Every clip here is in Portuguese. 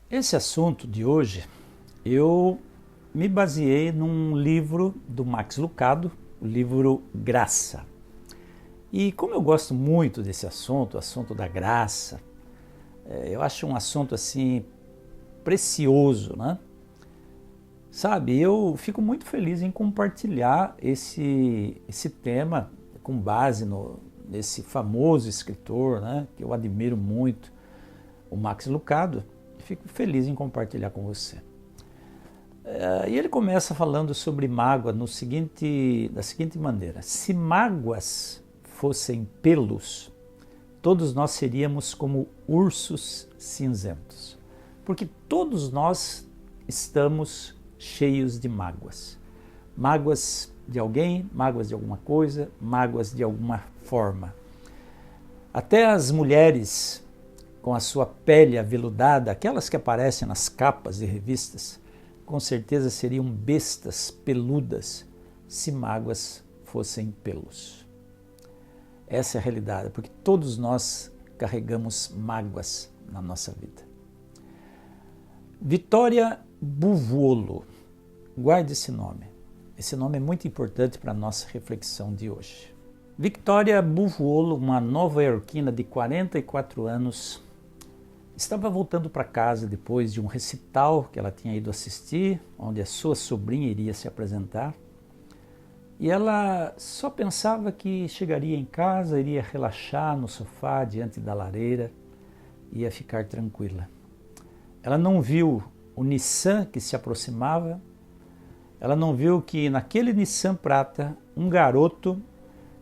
Esse assunto de hoje, eu me baseei num livro do Max Lucado, o livro Graça. E como eu gosto muito desse assunto, o assunto da graça, eu acho um assunto assim precioso, né? Sabe, eu fico muito feliz em compartilhar esse tema com base nesse famoso escritor, né, que eu admiro muito, o Max Lucado. Fico feliz em compartilhar com você. E ele começa falando sobre mágoa da seguinte maneira: se mágoas fossem pelos, todos nós seríamos como ursos cinzentos, porque todos nós estamos cheios de mágoas. Mágoas de alguém, mágoas de alguma coisa, mágoas de alguma forma. Até as mulheres com a sua pele aveludada, aquelas que aparecem nas capas de revistas, com certeza seriam bestas peludas se mágoas fossem pelos. Essa é a realidade, porque todos nós carregamos mágoas na nossa vida. Vitória Buvuolo, guarde esse nome. Esse nome é muito importante para a nossa reflexão de hoje. Victoria Buvuolo, uma nova-iorquina de 44 anos, estava voltando para casa depois de um recital que ela tinha ido assistir, onde a sua sobrinha iria se apresentar. E ela só pensava que chegaria em casa, iria relaxar no sofá diante da lareira, ia ficar tranquila. Ela não viu o Nissan que se aproximava, ela não viu que naquele Nissan prata um garoto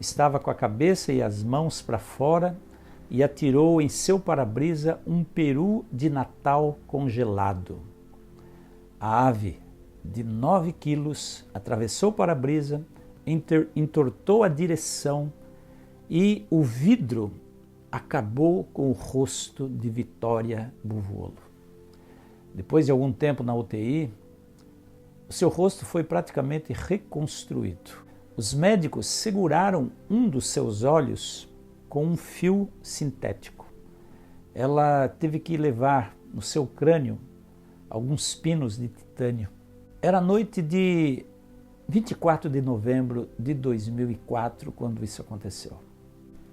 estava com a cabeça e as mãos para fora e atirou em seu para-brisa um peru de Natal congelado. A ave, de 9 quilos, atravessou o para-brisa, entortou a direção e o vidro acabou com o rosto de Vitória Buvuolo. Depois de algum tempo na UTI, o seu rosto foi praticamente reconstruído. Os médicos seguraram um dos seus olhos com um fio sintético. Ela teve que levar no seu crânio alguns pinos de titânio. Era noite de 24 de novembro de 2004 quando isso aconteceu.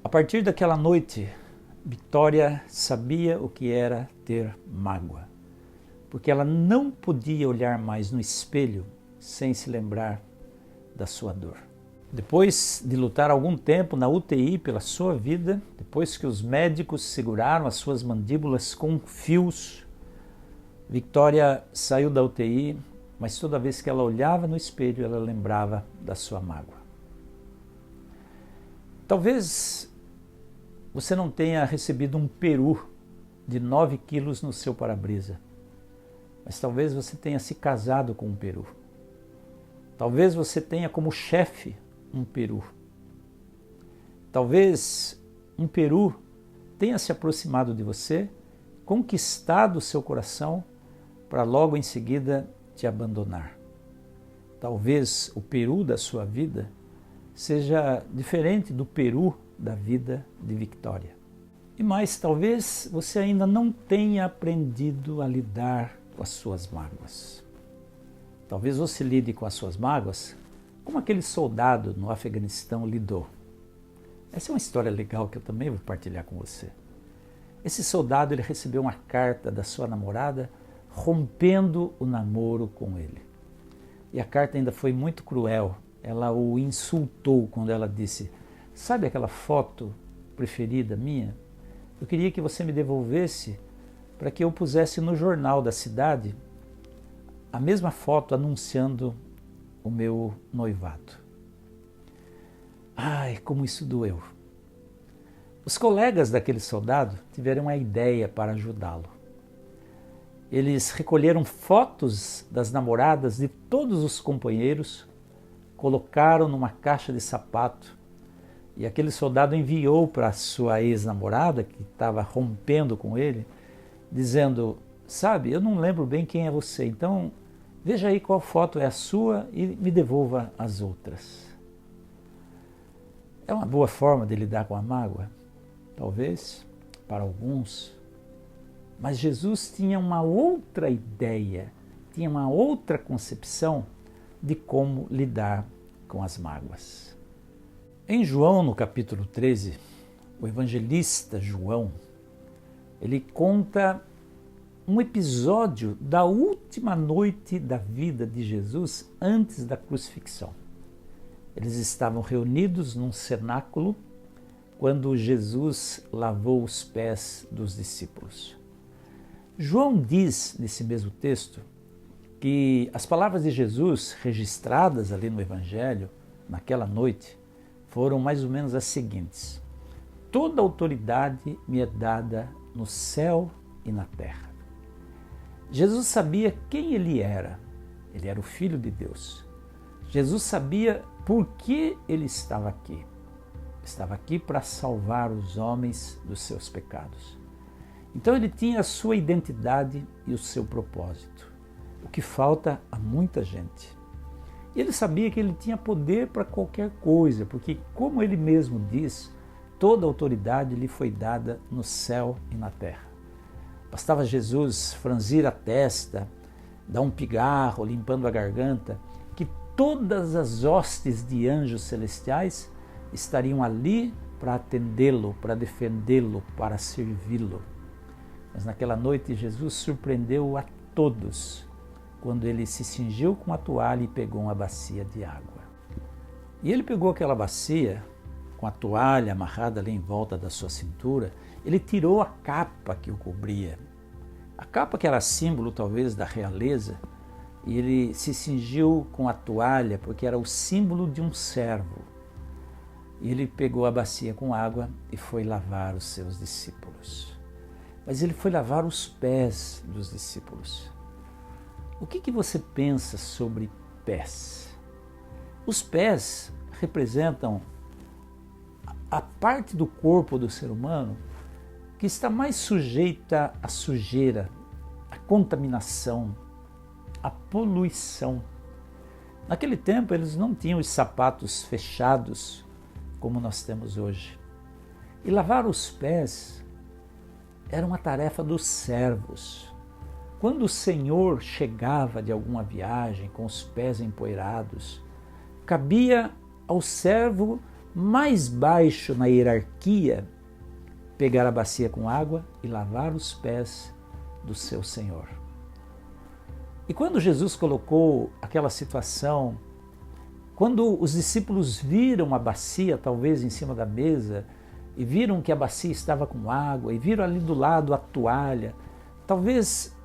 A partir daquela noite, Vitória sabia o que era ter mágoa, porque ela não podia olhar mais no espelho sem se lembrar da sua dor. Depois de lutar algum tempo na UTI pela sua vida, depois que os médicos seguraram as suas mandíbulas com fios, Vitória saiu da UTI, mas toda vez que ela olhava no espelho, ela lembrava da sua mágoa. Talvez você não tenha recebido um peru de 9 quilos no seu para-brisa, mas talvez você tenha se casado com um peru. Talvez você tenha como chefe um peru. Talvez um peru tenha se aproximado de você, conquistado o seu coração, para logo em seguida te abandonar. Talvez o peru da sua vida seja diferente do peru da vida de Victoria. E mais, talvez você ainda não tenha aprendido a lidar com as suas mágoas. Talvez você lide com as suas mágoas como aquele soldado no Afeganistão lidou. Essa é uma história legal que eu também vou partilhar com você. Esse soldado, ele recebeu uma carta da sua namorada rompendo o namoro com ele. E a carta ainda foi muito cruel. Ela o insultou quando ela disse: sabe aquela foto preferida minha? Eu queria que você me devolvesse para que eu pusesse no jornal da cidade a mesma foto anunciando o meu noivado. Ai, como isso doeu. Os colegas daquele soldado tiveram a ideia para ajudá-lo. Eles recolheram fotos das namoradas de todos os companheiros, colocaram numa caixa de sapato e aquele soldado enviou para sua ex-namorada, que estava rompendo com ele, dizendo: sabe, eu não lembro bem quem é você, então veja aí qual foto é a sua e me devolva as outras. É uma boa forma de lidar com a mágoa? Talvez, para alguns, Mas Jesus tinha uma outra ideia, tinha uma outra concepção de como lidar com as mágoas. Em João, no capítulo 13, o evangelista João, ele conta um episódio da última noite da vida de Jesus antes da crucifixão. Eles estavam reunidos num cenáculo quando Jesus lavou os pés dos discípulos. João diz nesse mesmo texto que as palavras de Jesus registradas ali no Evangelho, naquela noite, foram mais ou menos as seguintes: toda autoridade me é dada no céu e na terra. Jesus sabia quem ele era o Filho de Deus. Jesus sabia por que ele estava aqui. Estava aqui para salvar os homens dos seus pecados. Então ele tinha a sua identidade e o seu propósito, o que falta a muita gente. E ele sabia que ele tinha poder para qualquer coisa, porque, como ele mesmo diz, toda autoridade lhe foi dada no céu e na terra. Bastava Jesus franzir a testa, dar um pigarro, limpando a garganta, que todas as hostes de anjos celestiais estariam ali para atendê-lo, para defendê-lo, para servi-lo. Mas naquela noite Jesus surpreendeu a todos quando ele se cingiu com a toalha e pegou uma bacia de água. E ele pegou aquela bacia, com a toalha amarrada ali em volta da sua cintura, ele tirou a capa que o cobria. A capa que era símbolo talvez da realeza, e ele se cingiu com a toalha porque era o símbolo de um servo. E ele pegou a bacia com água e foi lavar os seus discípulos. Mas ele foi lavar os pés dos discípulos. O que você pensa sobre pés? Os pés representam a parte do corpo do ser humano que está mais sujeita à sujeira, à contaminação, à poluição. Naquele tempo eles não tinham os sapatos fechados como nós temos hoje. E lavar os pés era uma tarefa dos servos. Quando o Senhor chegava de alguma viagem com os pés empoeirados, cabia ao servo mais baixo na hierarquia pegar a bacia com água e lavar os pés do seu Senhor. E quando Jesus colocou aquela situação, quando os discípulos viram a bacia talvez em cima da mesa e viram que a bacia estava com água e viram ali do lado a toalha, talvez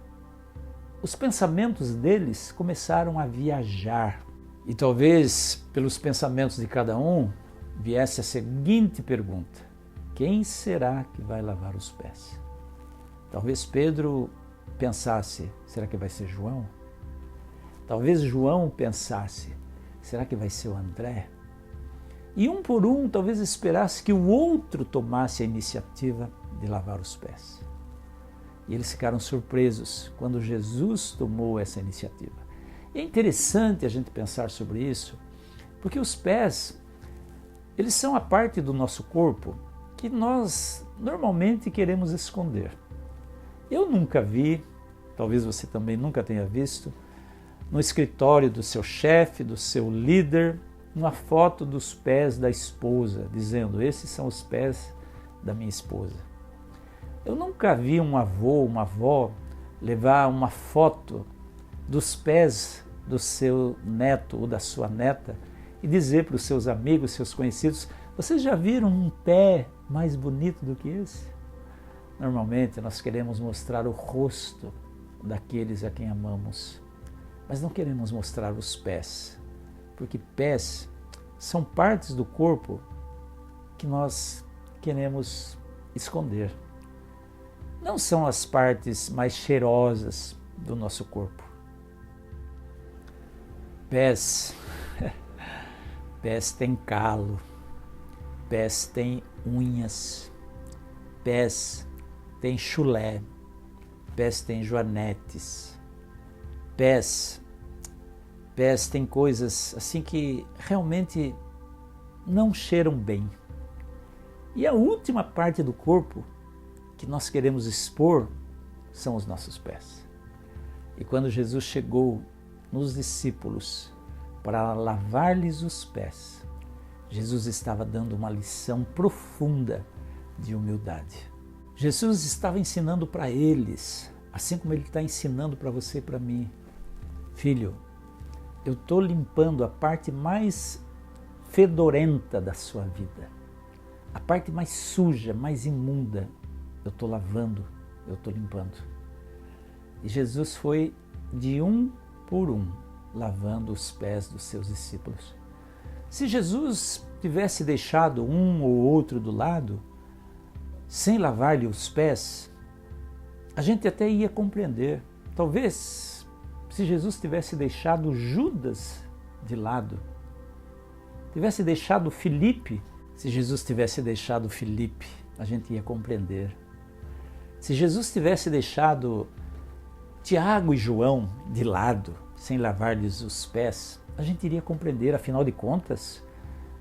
os pensamentos deles começaram a viajar. E talvez pelos pensamentos de cada um viesse a seguinte pergunta: quem será que vai lavar os pés? Talvez Pedro pensasse: será que vai ser João? Talvez João pensasse: será que vai ser o André? E um por um talvez esperasse que o outro tomasse a iniciativa de lavar os pés. E eles ficaram surpresos quando Jesus tomou essa iniciativa. É interessante a gente pensar sobre isso, porque os pés, eles são a parte do nosso corpo que nós normalmente queremos esconder. Eu nunca vi, talvez você também nunca tenha visto, no escritório do seu chefe, do seu líder, uma foto dos pés da esposa, dizendo: esses são os pés da minha esposa. Eu nunca vi um avô, uma avó levar uma foto dos pés do seu neto ou da sua neta e dizer para os seus amigos, seus conhecidos: vocês já viram um pé mais bonito do que esse? Normalmente nós queremos mostrar o rosto daqueles a quem amamos, mas não queremos mostrar os pés, porque pés são partes do corpo que nós queremos esconder. Não são as partes mais cheirosas do nosso corpo. Pés têm calo, pés têm unhas, pés têm chulé, pés têm joanetes, pés têm coisas assim que realmente não cheiram bem. E a última parte do corpo que nós queremos expor são os nossos pés. E quando Jesus chegou nos discípulos para lavar-lhes os pés, Jesus estava dando uma lição profunda de humildade. Jesus estava ensinando para eles, assim como Ele está ensinando para você e para mim. Filho, eu estou limpando a parte mais fedorenta da sua vida. A parte mais suja, mais imunda, eu estou lavando, eu estou limpando. E Jesus foi de um por um, lavando os pés dos seus discípulos. Se Jesus tivesse deixado um ou outro do lado, sem lavar-lhe os pés, a gente até ia compreender. Talvez, se Jesus tivesse deixado Judas de lado, tivesse deixado Filipe, se Jesus tivesse deixado Filipe, a gente ia compreender. Se Jesus tivesse deixado Tiago e João de lado, sem lavar-lhes os pés, a gente iria compreender. Afinal de contas,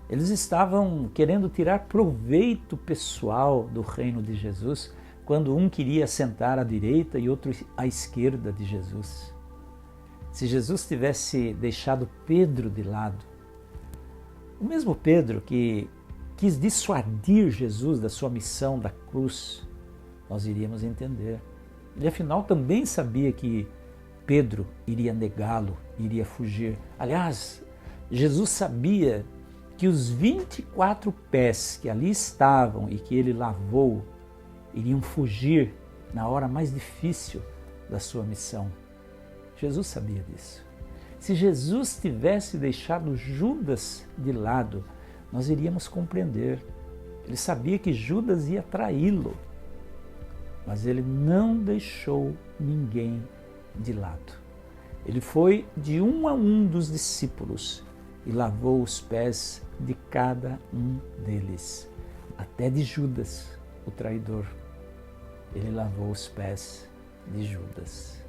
eles estavam querendo tirar proveito pessoal do reino de Jesus, quando um queria sentar à direita e outro à esquerda de Jesus. Se Jesus tivesse deixado Pedro de lado, o mesmo Pedro que quis dissuadir Jesus da sua missão da cruz, nós iríamos entender. Ele afinal também sabia que Pedro iria negá-lo, iria fugir. Aliás, Jesus sabia que os 24 pés que ali estavam e que ele lavou iriam fugir na hora mais difícil da sua missão. Jesus sabia disso. Se Jesus tivesse deixado Judas de lado, nós iríamos compreender. Ele sabia que Judas ia traí-lo, mas ele não deixou ninguém de lado. Ele foi de um a um dos discípulos e lavou os pés de cada um deles, até de Judas, o traidor. Ele lavou os pés de Judas.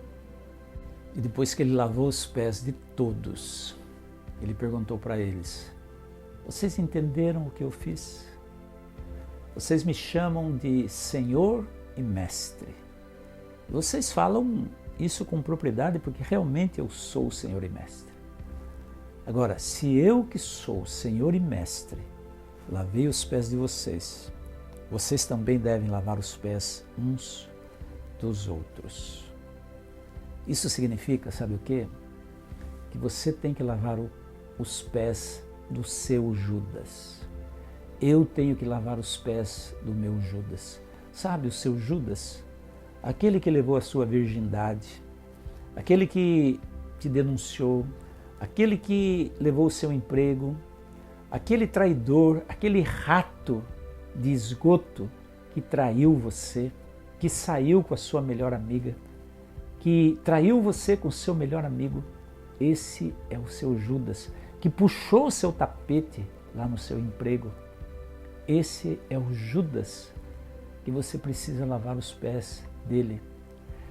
E depois que ele lavou os pés de todos, ele perguntou para eles: vocês entenderam o que eu fiz? Vocês me chamam de Senhor e Mestre. Vocês falam isso com propriedade porque realmente eu sou o Senhor e Mestre. Agora, se eu que sou Senhor e Mestre, lavei os pés de vocês, vocês também devem lavar os pés uns dos outros. Isso significa, sabe o quê? Que você tem que lavar os pés do seu Judas. Eu tenho que lavar os pés do meu Judas. Sabe o seu Judas? Aquele que levou a sua virgindade, aquele que te denunciou, aquele que levou o seu emprego, aquele traidor, aquele rato de esgoto que traiu você, que saiu com a sua melhor amiga, que traiu você com o seu melhor amigo. Esse é o seu Judas, que puxou o seu tapete lá no seu emprego. Esse é o Judas que você precisa lavar os pés dele.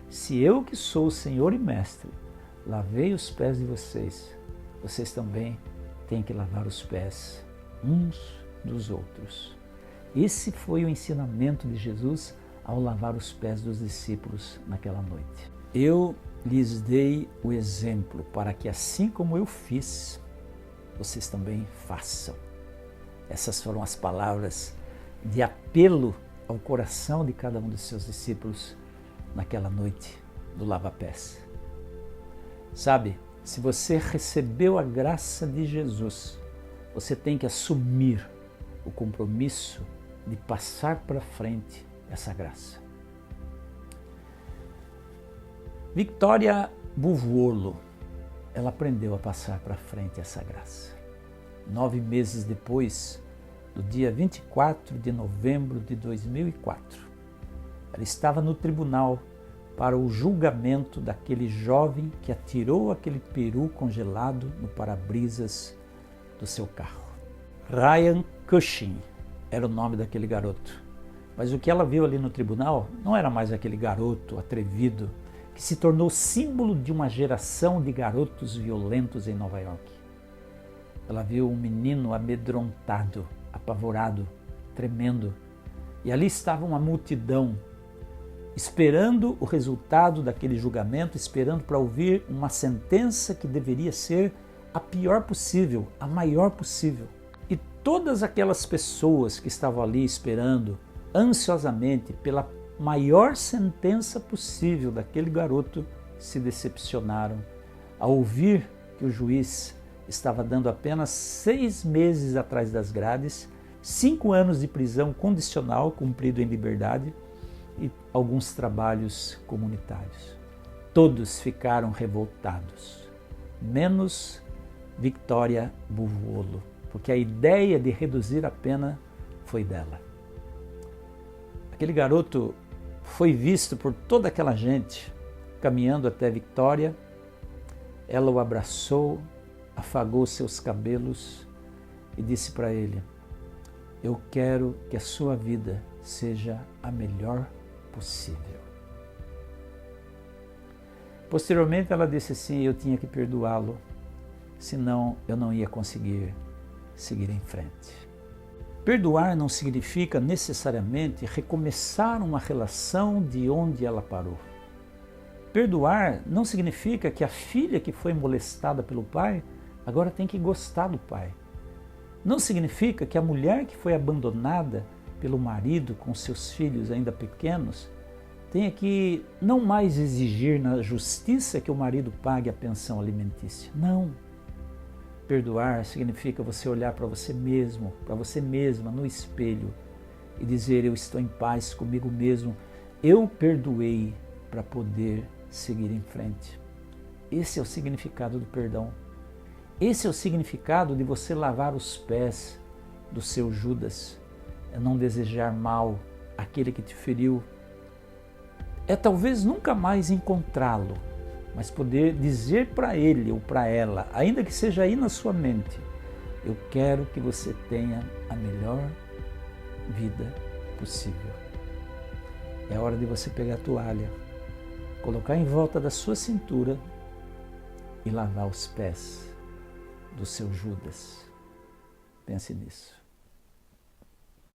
Se eu que sou o Senhor e Mestre, lavei os pés de vocês, vocês também têm que lavar os pés uns dos outros. Esse foi o ensinamento de Jesus ao lavar os pés dos discípulos naquela noite. Eu lhes dei o exemplo para que, assim como eu fiz, vocês também façam. Essas foram as palavras de apelo ao coração de cada um dos seus discípulos naquela noite do lava-pés. Sabe, se você recebeu a graça de Jesus, você tem que assumir o compromisso de passar para frente essa graça. Victoria Buvuolo, ela aprendeu a passar para frente essa graça. 9 meses depois, no dia 24 de novembro de 2004, ela estava no tribunal para o julgamento daquele jovem que atirou aquele peru congelado no para-brisas do seu carro. Ryan Cushing era o nome daquele garoto. Mas o que ela viu ali no tribunal não era mais aquele garoto atrevido que se tornou símbolo de uma geração de garotos violentos em Nova York. Ela viu um menino amedrontado, apavorado, tremendo. E ali estava uma multidão. esperando o resultado daquele julgamento, esperando para ouvir uma sentença que deveria ser a pior possível, a maior possível. E todas aquelas pessoas que estavam ali esperando ansiosamente pela maior sentença possível daquele garoto se decepcionaram ao ouvir que o juiz estava dando apenas 6 meses atrás das grades, 5 anos de prisão condicional cumprido em liberdade e alguns trabalhos comunitários. Todos ficaram revoltados, menos Victoria Buvuolo, porque a ideia de reduzir a pena foi dela. Aquele garoto foi visto por toda aquela gente caminhando até Victoria. Ela o abraçou, afagou seus cabelos e disse para ele: eu quero que a sua vida seja a melhor possível. Posteriormente ela disse assim: eu tinha que perdoá-lo, senão eu não ia conseguir seguir em frente. Perdoar não significa necessariamente recomeçar uma relação de onde ela parou. Perdoar não significa que a filha que foi molestada pelo pai agora tem que gostar do pai. Não significa que a mulher que foi abandonada pelo marido com seus filhos ainda pequenos tenha que não mais exigir na justiça que o marido pague a pensão alimentícia. Não. Perdoar significa você olhar para você mesmo, para você mesma no espelho e dizer: eu estou em paz comigo mesmo, eu perdoei para poder seguir em frente. Esse é o significado do perdão. Esse é o significado de você lavar os pés do seu Judas. É não desejar mal àquele que te feriu. É talvez nunca mais encontrá-lo, mas poder dizer para ele ou para ela, ainda que seja aí na sua mente: eu quero que você tenha a melhor vida possível. É hora de você pegar a toalha, colocar em volta da sua cintura e lavar os pés do seu Judas. Pense nisso.